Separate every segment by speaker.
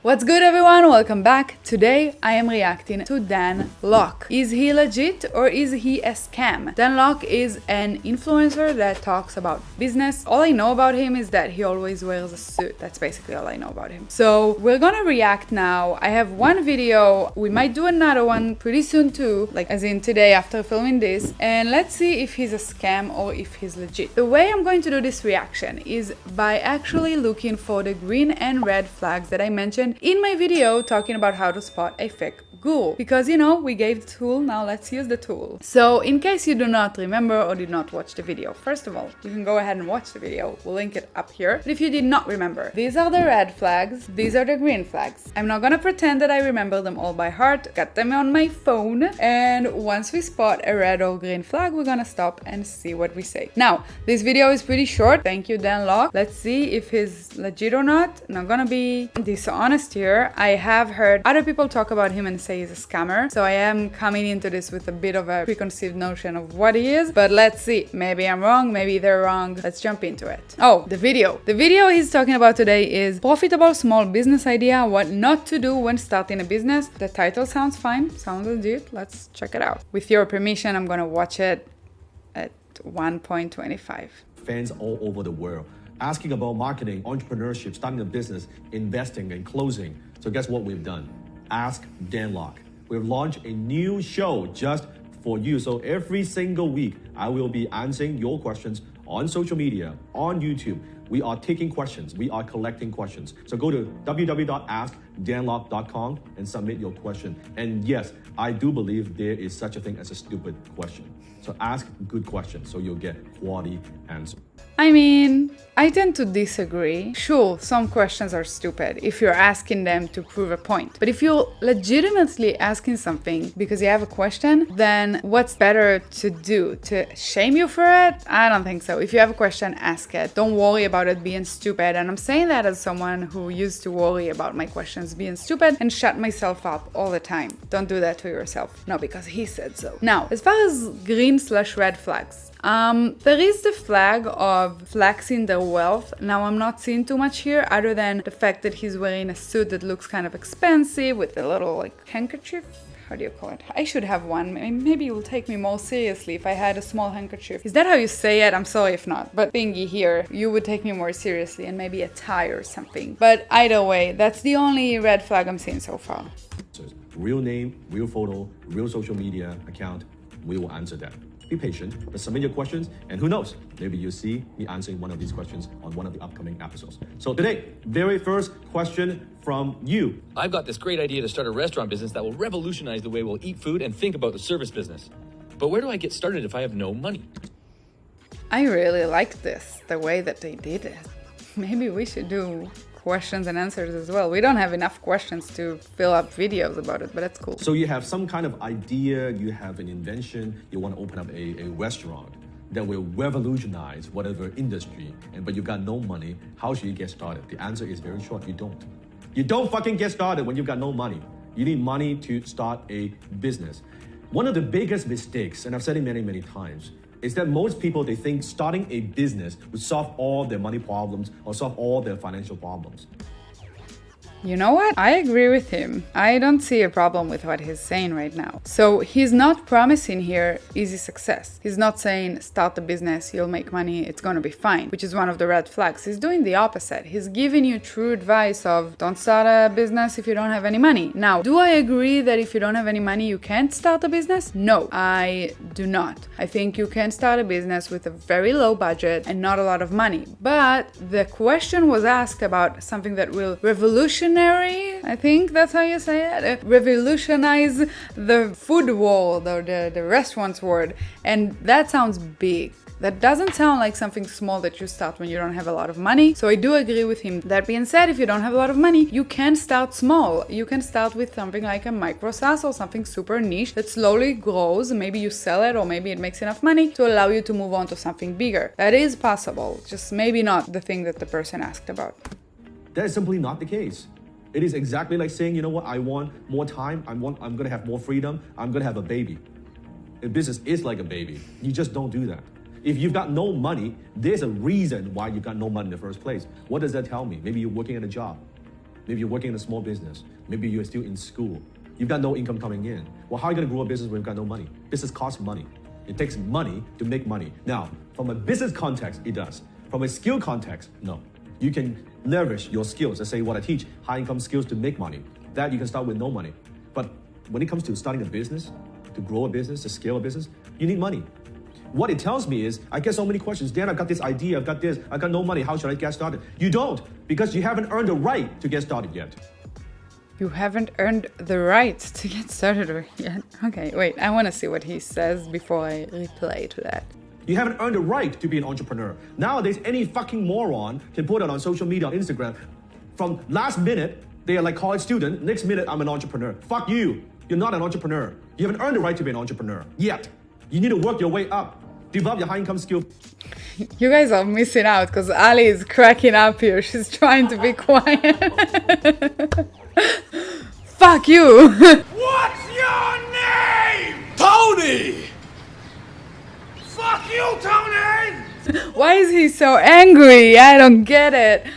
Speaker 1: What's good, everyone? Welcome back. Today I am reacting to Dan Lok. Is he legit or is he a scam? Dan Lok is an influencer that talks about business. All I know about him is that he always wears a suit. That's basically all I know about him. So we're gonna react now. I have one video. We might do another one pretty soon too, like as in today after filming this. And let's see if he's a scam or if he's legit. The way I'm going to do this reaction is by actually looking for the green and red flags that I mentioned in my video talking about how to spot a fake guru, because we gave the tool, now let's use the tool. So in case you do not remember or did not watch the video, first of all, you can go ahead and watch the video, we'll link it up here. But if you did not remember, these are the red flags, these are the green flags. I'm not gonna pretend that I remember them all by heart, got them on my phone, and once we spot a red or green flag, we're gonna stop and see what we say. Now, this video is pretty short, thank you Dan Lok. Let's see if he's legit or not. I'm not gonna be dishonest here. I have heard other people talk about him and say he's a scammer, so I am coming into this with a bit of a preconceived notion of what he is, but let's see. Maybe I'm wrong, maybe they're wrong. Let's jump into it. Oh, the video. The video he's talking about today is profitable small business idea, what not to do when starting a business. The title sounds fine, sounds legit. Let's check it out. With your permission, I'm gonna watch it at 1.25.
Speaker 2: Fans all over the world asking about marketing, entrepreneurship, starting a business, investing, and closing. So guess what we've done? Ask Dan Lok. We've launched a new show just for you. So every single week, I will be answering your questions on social media, on YouTube. We are taking questions. We are collecting questions. So go to www.askdanlok.com and submit your question. And yes, I do believe there is such a thing as a stupid question. So ask good questions so you'll get quality answers.
Speaker 1: I mean, I tend to disagree. Sure, some questions are stupid if you're asking them to prove a point. But if you're legitimately asking something because you have a question, then what's better to do? To shame you for it? I don't think so. If you have a question, ask it. Don't worry about it being stupid. And I'm saying that as someone who used to worry about my questions being stupid and shut myself up all the time. Don't do that to yourself. No, because he said so. Now, as far as green/red flags, there is the flag of flexing their wealth. Now, I'm not seeing too much here other than the fact that he's wearing a suit that looks kind of expensive with a little handkerchief. How do you call it? I should have one. Maybe you'll take me more seriously if I had a small handkerchief. Is that how you say it? I'm sorry if not. But thingy here, you would take me more seriously, and maybe a tie or something. But either way, that's the only red flag I'm seeing so far.
Speaker 2: So real name, real photo, real social media account, we will answer that. Be patient, but submit your questions, and who knows, maybe you'll see me answering one of these questions on one of the upcoming episodes. So today, very first question from you.
Speaker 3: I've got this great idea to start a restaurant business that will revolutionize the way we'll eat food and think about the service business. But where do I get started if I have no money?
Speaker 1: I really like this, the way that they did it. Maybe we should do questions and answers as well. We don't have enough questions to fill up videos about it, but that's cool.
Speaker 2: So you have some kind of idea, you have an invention, you want to open up a restaurant that will revolutionize whatever industry, but you got no money. How should you get started? The answer is very short, you don't. You don't fucking get started when you've got no money. You need money to start a business. One of the biggest mistakes, and I've said it many, many times, is that most people, they think starting a business would solve all their money problems or solve all their financial problems.
Speaker 1: You know what? I agree with him. I don't see a problem with what he's saying right now. So he's not promising here easy success. He's not saying start a business, you'll make money, it's gonna be fine, which is one of the red flags. He's doing the opposite. He's giving you true advice of don't start a business if you don't have any money. Now, do I agree that if you don't have any money, you can't start a business? No, I do not. I think you can start a business with a very low budget and not a lot of money. But the question was asked about something that will revolutionize, I think that's how you say it, revolutionize the food world or the restaurants world, and that sounds big. That doesn't sound like something small that you start when you don't have a lot of money. So I do agree with him. That being said, if you don't have a lot of money, you can start small. You can start with something like a micro SaaS or something super niche that slowly grows. Maybe you sell it or maybe it makes enough money to allow you to move on to something bigger. That is possible, just maybe not the thing that the person asked about.
Speaker 2: That is simply not the case. It is exactly like saying, you know what, I want more time, I'm gonna have more freedom, I'm gonna have a baby. A business is like a baby. You just don't do that. If you've got no money, there's a reason why you've got no money in the first place. What does that tell me? Maybe you're working at a job. Maybe you're working in a small business. Maybe you're still in school. You've got no income coming in. Well, how are you going to grow a business when you've got no money? Business costs money. It takes money to make money. Now, from a business context, it does. From a skill context, no. You can leverage your skills. Let's say what I teach, high income skills to make money. That you can start with no money. But when it comes to starting a business, to grow a business, to scale a business, you need money. What it tells me is, I get so many questions. Dan, I've got this idea, I've got this, I've got no money, how should I get started? You don't, because you haven't earned the right to get started yet.
Speaker 1: You haven't earned the right to get started yet. Okay, wait, I want to see what he says before I reply to that.
Speaker 2: You haven't earned the right to be an entrepreneur. Nowadays, any fucking moron can put it on social media, on Instagram. From last minute, they are like college student. Next minute, I'm an entrepreneur. Fuck you. You're not an entrepreneur. You haven't earned the right to be an entrepreneur yet. You need to work your way up. Develop your high income skill.
Speaker 1: You guys are missing out because Ali is cracking up here. She's trying to be quiet. Fuck you.
Speaker 4: What's your name? Tony! Fuck you, Tony!
Speaker 1: Why is he so angry? I don't get it.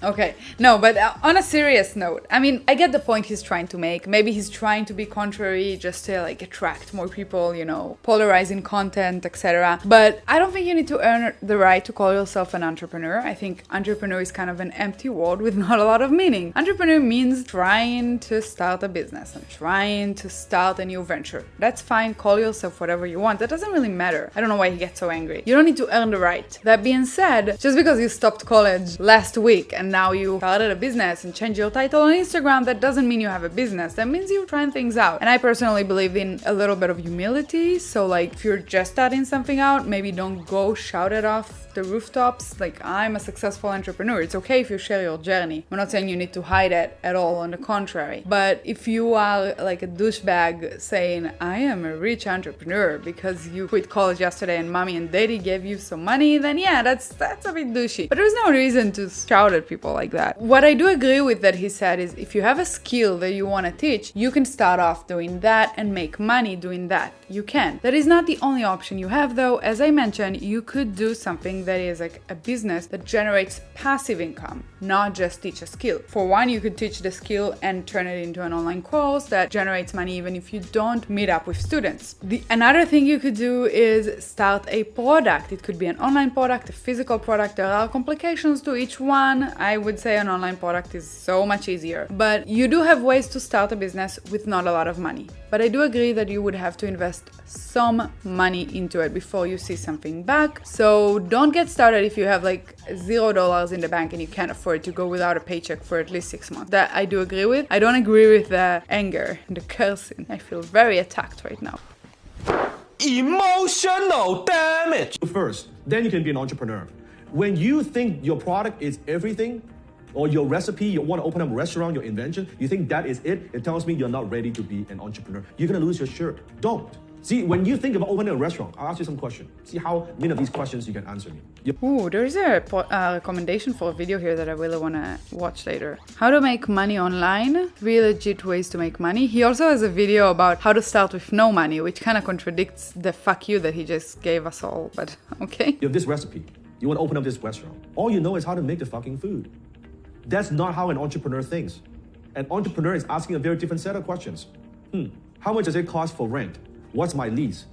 Speaker 1: Okay. No, but on a serious note, I mean, I get the point he's trying to make. Maybe he's trying to be contrary just to like attract more people, you know, polarizing content, etc. But I don't think you need to earn the right to call yourself an entrepreneur. I think entrepreneur is kind of an empty word with not a lot of meaning. Entrepreneur means trying to start a business and trying to start a new venture. That's fine. Call yourself whatever you want. That doesn't really matter. I don't know why he gets so angry. You don't need to earn the right. That being said, just because you stopped college last week and now you started a business and changed your title on Instagram, that doesn't mean you have a business. That means you're trying things out. And I personally believe in a little bit of humility. So like if you're just starting something out, maybe don't go shout it off the rooftops like I'm a successful entrepreneur. It's okay if you share your journey. I'm not saying you need to hide it at all, on the contrary. But if you are like a douchebag saying I am a rich entrepreneur because you quit college yesterday and mommy and daddy gave you some money, then yeah, that's a bit douchey. But there's no reason to shout at people like that. What I do agree with that he said is if you have a skill that you want to teach, you can start off doing that and make money doing that. You can. That is not the only option you have though. As I mentioned, you could do something that is like a business that generates passive income, not just teach a skill. For one, you could teach the skill and turn it into an online course that generates money even if you don't meet up with students. Another thing you could do is start a product. It could be an online product, a physical product. There are complications to each one. I would say an online product is so much easier. But you do have ways to start a business with not a lot of money. But I do agree that you would have to invest some money into it before you see something back. So don't get started if you have like $0 in the bank and you can't afford to go without a paycheck for at least 6 months. That I do agree with. I don't agree with the anger and the cursing. I feel very attacked right now.
Speaker 4: Emotional damage!
Speaker 2: First, then you can be an entrepreneur. When you think your product is everything, or your recipe, you want to open up a restaurant, your invention, you think that is it, it tells me you're not ready to be an entrepreneur. You're going to lose your shirt. Don't. See, when you think about opening a restaurant, I'll ask you some questions. See how many of these questions you can answer me.
Speaker 1: Ooh, there is a recommendation for a video here that I really want to watch later. How to make money online. 3 legit ways to make money. He also has a video about how to start with no money, which kind of contradicts the fuck you that he just gave us all, but okay.
Speaker 2: You have this recipe. You want to open up this restaurant. All you know is how to make the fucking food. That's not how an entrepreneur thinks. An entrepreneur is asking a very different set of questions. How much does it cost for rent? What's my lease?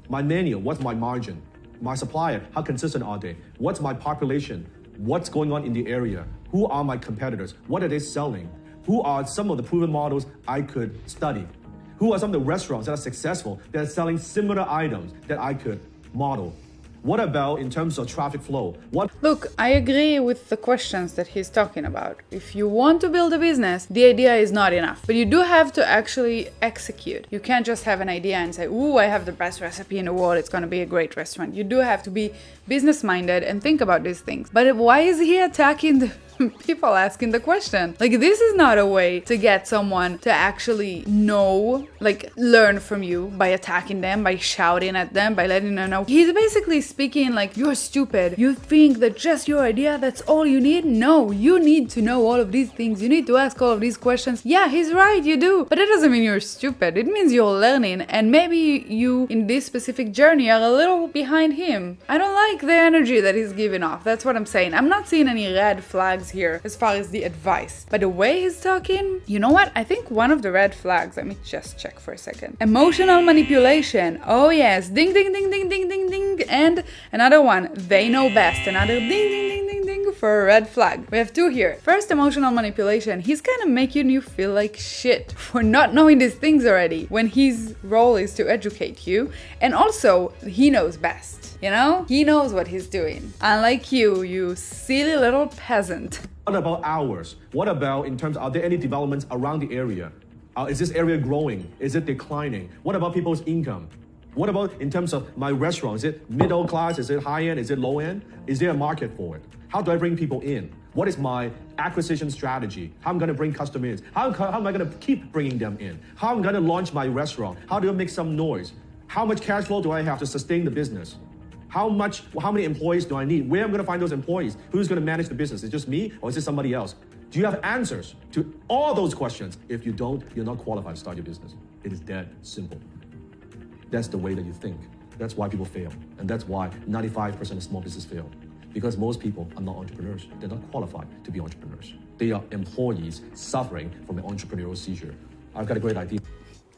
Speaker 2: My menu, what's my margin? My supplier, how consistent are they? What's my population? What's going on in the area? Who are my competitors? What are they selling? Who are some of the proven models I could study? Who are some of the restaurants that are successful, that are selling similar items that I could model? What about in terms of traffic flow?
Speaker 1: Look, I agree with the questions that he's talking about. If you want to build a business, the idea is not enough. But you do have to actually execute. You can't just have an idea and say, ooh, I have the best recipe in the world, it's going to be a great restaurant. You do have to be business-minded and think about these things. But why is he attacking people asking the question. Like, this is not a way to get someone to actually know, like, learn from you by attacking them, by shouting at them, by letting them know. He's basically speaking like, you're stupid. You think that just your idea, that's all you need? No, you need to know all of these things. You need to ask all of these questions. Yeah, he's right, you do. But it doesn't mean you're stupid. It means you're learning, and maybe you, in this specific journey, are a little behind him. I don't like the energy that he's giving off. That's what I'm saying. I'm not seeing any red flags here as far as the advice. But the way he's talking, you know what? I think one of the red flags, let me just check for a second. Emotional manipulation. Oh yes. Ding, ding, ding, ding, ding, ding, ding. And another one. They know best. Another ding, ding, ding, ding, ding for a red flag. We have two here. First, emotional manipulation. He's kind of making you feel like shit for not knowing these things already, when his role is to educate you. And also, he knows best. You know? He knows what he's doing. Unlike you, you silly little peasant.
Speaker 2: What about hours? What about in terms, are there any developments around the area? Is this area growing? Is it declining? What about people's income? What about in terms of my restaurant? Is it middle class? Is it high end? Is it low end? Is there a market for it? How do I bring people in? What is my acquisition strategy? How I'm going to bring customers in? How am I going to keep bringing them in? How I'm going to launch my restaurant? How do I make some noise? How much cash flow do I have to sustain the business? How many employees do I need? Where am I going to find those employees? Who's going to manage the business? Is it just me or is it somebody else? Do you have answers to all those questions? If you don't, you're not qualified to start your business. It is that simple. That's the way that you think. That's why people fail. And that's why 95% of small business fail. Because most people are not entrepreneurs. They're not qualified to be entrepreneurs. They are employees suffering from an entrepreneurial seizure. I've got a great idea.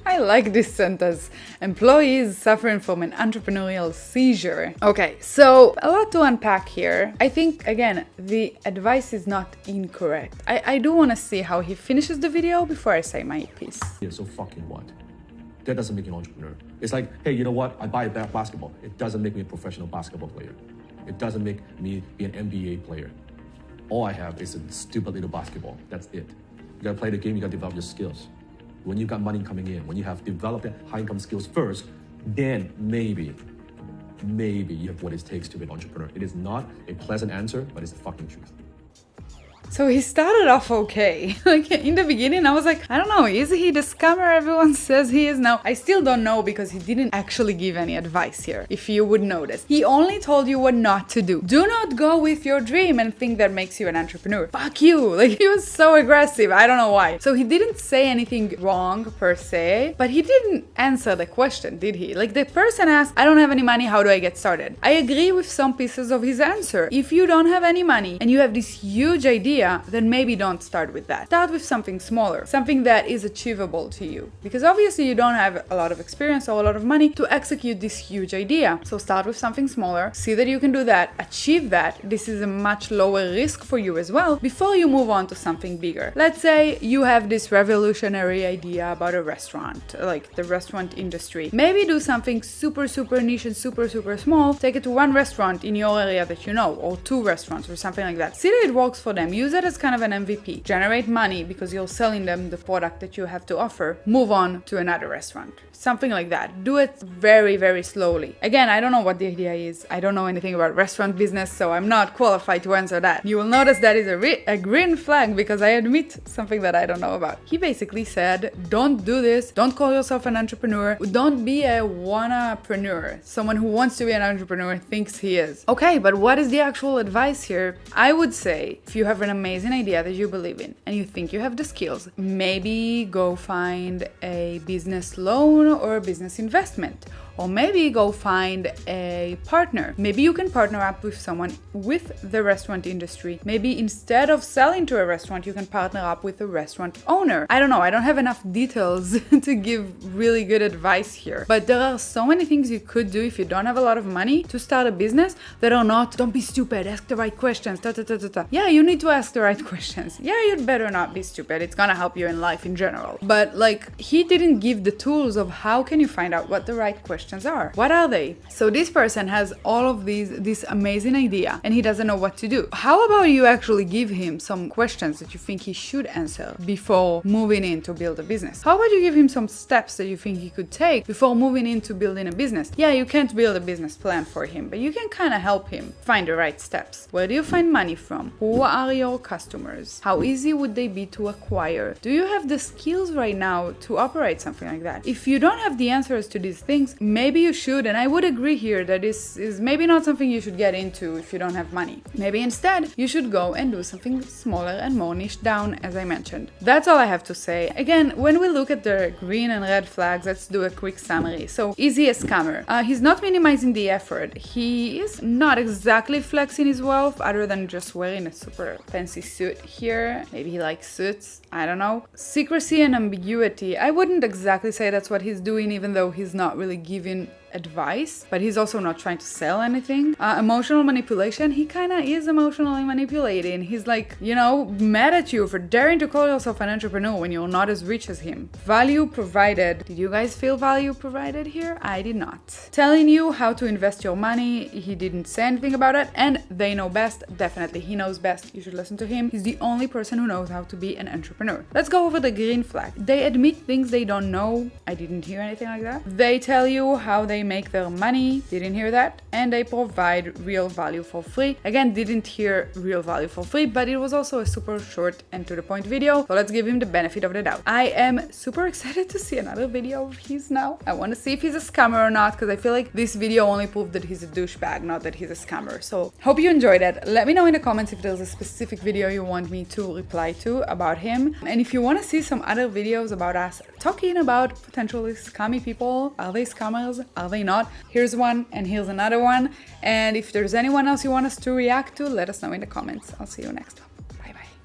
Speaker 1: I like this sentence. Employees suffering from an entrepreneurial seizure. Okay, so a lot to unpack here. I think, again, the advice is not incorrect. I do want to see how he finishes the video before I say my piece.
Speaker 2: Yeah, so fucking what? That doesn't make you an entrepreneur. It's like, hey, you know what? I buy a basketball. It doesn't make me a professional basketball player. It doesn't make me be an NBA player. All I have is a stupid little basketball. That's it. You gotta play the game, you gotta develop your skills. When you got money coming in, when you have developed high income skills first, then maybe you have what it takes to be an entrepreneur. It is not a pleasant answer, but it's the fucking truth.
Speaker 1: So he started off okay. Like in the beginning, I was like, I don't know, is he the scammer everyone says he is now? I still don't know because he didn't actually give any advice here, if you would notice. He only told you what not to do. Do not go with your dream and think that makes you an entrepreneur. Fuck you. Like he was so aggressive. I don't know why. So he didn't say anything wrong per se, but he didn't answer the question, did he? Like the person asked, I don't have any money, how do I get started? I agree with some pieces of his answer. If you don't have any money and you have this huge idea, then maybe don't start with that. Start with something smaller, something that is achievable to you. Because obviously you don't have a lot of experience or a lot of money to execute this huge idea. So start with something smaller, see that you can do that, achieve that. This is a much lower risk for you as well before you move on to something bigger. Let's say you have this revolutionary idea about a restaurant, like the restaurant industry. Maybe do something super niche and super small. Take it to one restaurant in your area that you know, or two restaurants or something like that. See that it works for them. Use it as kind of an MVP. Generate money because you're selling them the product that you have to offer. Move on to another restaurant. Something like that. Do it very slowly. Again, I don't know what the idea is. I don't know anything about restaurant business, so I'm not qualified to answer that. You will notice that is a green flag because I admit something that I don't know about. He basically said, don't do this. Don't call yourself an entrepreneur. Don't be a wannapreneur. Someone who wants to be an entrepreneur thinks he is. Okay, but what is the actual advice here? I would say, if you have an amazing idea that you believe in and you think you have the skills, maybe go find a business loan or a business investment. Or maybe go find a partner. Maybe you can partner up with someone with the restaurant industry. Maybe instead of selling to a restaurant, you can partner up with a restaurant owner. I don't know, I don't have enough details to give really good advice here. But there are so many things you could do if you don't have a lot of money to start a business that are not, don't be stupid, ask the right questions, Yeah, you need to ask the right questions. Yeah, you'd better not be stupid. It's gonna help you in life in general. But like, he didn't give the tools of how can you find out what the right questions questions are. What are they? So this person has all of this amazing idea and he doesn't know what to do. How about you actually give him some questions that you think he should answer before moving in to build a business? How about you give him some steps that you think he could take before moving into building a business? Yeah, you can't build a business plan for him, but you can kind of help him find the right steps. Where do you find money from? Who are your customers? How easy would they be to acquire? Do you have the skills right now to operate something like that? If you don't have the answers to these things, maybe you should, and I would agree here that this is maybe not something you should get into if you don't have money. Maybe instead you should go and do something smaller and more niche down, as I mentioned. That's all I have to say. Again, when we look at the green and red flags, let's do a quick summary. So, is he a scammer? He's not minimizing the effort. He is not exactly flexing his wealth other than just wearing a super fancy suit here. Maybe he likes suits. I don't know. Secrecy and ambiguity. I wouldn't exactly say that's what he's doing, even though he's not really giving advice, but he's also not trying to sell anything. Emotional manipulation, he kind of is emotionally manipulating. He's like, mad at you for daring to call yourself an entrepreneur when you're not as rich as him. Value provided. Did you guys feel value provided here? I did not. Telling you how to invest your money, he didn't say anything about it, and they know best. Definitely, he knows best. You should listen to him. He's the only person who knows how to be an entrepreneur. Let's go over the green flag. They admit things they don't know. I didn't hear anything like that. They tell you how they make their money. Didn't hear that. And they provide real value for free. Again, didn't hear real value for free, but it was also a super short and to the point video. So let's give him the benefit of the doubt. I am super excited to see another video of his now. I want to see if he's a scammer or not, because I feel like this video only proved that he's a douchebag, not that he's a scammer. So hope you enjoyed it. Let me know in the comments if there's a specific video you want me to reply to about him. And if you want to see some other videos about us talking about potentially scammy people, are they scammers? Are they not? Here's one and here's another one. And if there's anyone else you want us to react to, let us know in the comments. I'll see you next one.